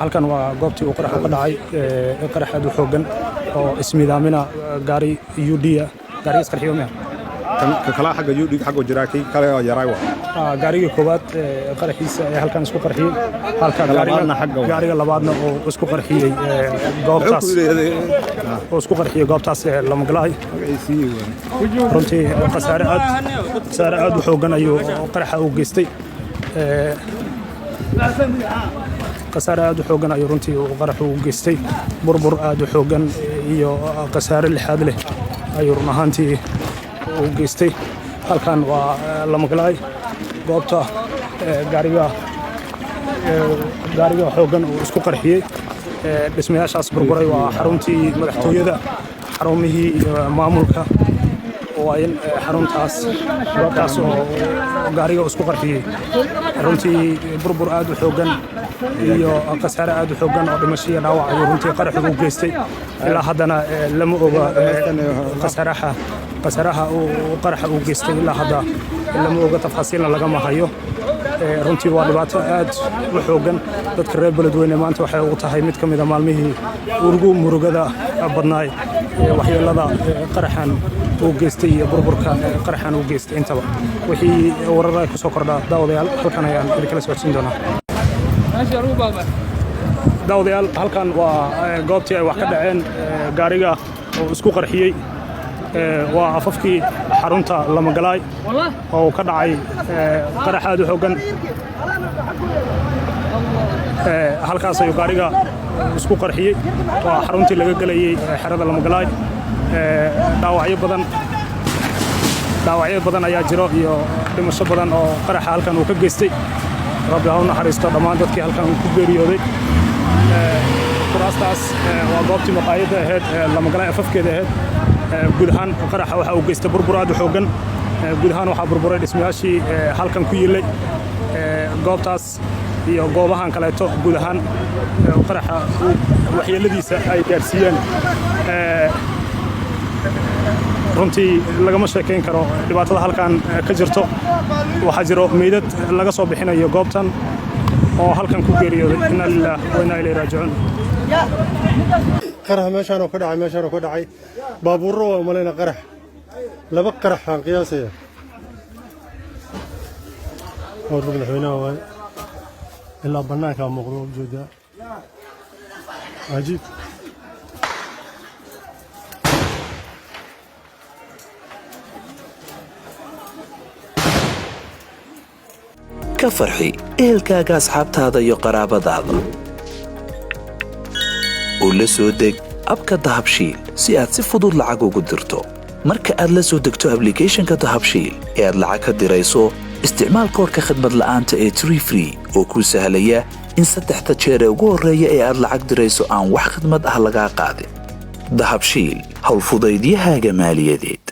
halkan waa goobtii uu qarax ka dhacay qarax aad u xoogan oo ismiidaamina gaari UD gaari isqarxiyo ma kala xagga UD xagga jiraakay kale oo yaray waa gaariga koobaad qaraxiisa ee halkan isku qarxiyay halka gaariga labaadna oo isku qarxiyay goobtaas lama galay runtii qasaare aad u xoogan ayuu qaraxa u geystay qasaare aad u xoogan ayuu runtii qaraxa u geystay burbur aad u xoogan iyo qasaare lixaad leh ayuu run ahaantii u geystay halkan waa lama galay goobta gaariga xoogan uu isku qarxiyay dhismayaashaas burburay waa xaruntii madaxtooyada xarumihii maamulka waa in xaruntaas goobtaas oo gaariga isku qarxiyay runtii burbur aad u xoogan iyo qasaare aad u xoogan oo dhimasho iyo dhaawac ayuu runtii qaraxu u geystay ilaa haddana lama oga qasaaraha uu qaraxa u geystay ilaa hadda lama oga tafaasiilna lagama hayo runtii waa dhibaato aad u xoogan dadka reer beledweyne maanta waxay ugu tahay mid ka mid a maalmihii ugu murugada badnaay waxyeelada qaraxan uu geystay iyo burburka qaraxan uu geystay intaba wixii wararada ku soo kordhaa daawadayaal halkan ayaan idinkala socodsiin doonaa daawadayaal halkan waa goobtii ay wax ka dhaceen gaariga oo isku qarxiyey waa afafkii xarunta lama galaay oo ka dhacay qarax aad u xoogan halkaas ayuu gaariga isku qarxiyey waa xaruntii laga galayay xerada lama galaay dhaawacyo badan ayaa jiro iyo dhimasho badan oo qaraxa halkan uu ka geystay rabbi ha u naxariisto dhammaan dadkii halkan ku geeriyooday kuraastaas waa goobtii maqaayadda ahayd lama galaay afafkeeda ahayd guud ahaan qaraxa waxa uu geystay burbur aad u xoogan guud ahaan waxaa burburay dhismayaashii halkan ku yillay goobtaas iyo goobahan kaleeto guud ahaan qaraxa waxyeeladiisa ay gaarsiiyeen runtii lagama sheekayn karo dhibaatada halkan ka jirto waxaa jiro meydad laga soo bixinayo goobtan oo halkan ku geeriyooday inna lillaah wa inna ilayhi raajicuun qarax meeshaan oo ka dhacay baabuurro waa malayna qarax laba qarax aan qiyaasaya oo madaxweynaha waay ilaa bannaanka muuqdo ujeedaa cajiib ka farxi ehelkaaga asxaabtaada iyo qaraabadaada oo la soo deg abka dahabshiil si aad si fudud lacag ugu dirto marka aad la soo degto ablicathonka dahabshiil ee aad lacag ka dirayso isticmaal koodhka khidmad la'aanta ee Tree Free oo kuu sahlaya in 3 jeer ee ugu horreeya ee aad lacag dirayso aan wax khidmad ah lagaa qaadin dahabshiil hawl fudaydiyahaaga maaliyadeed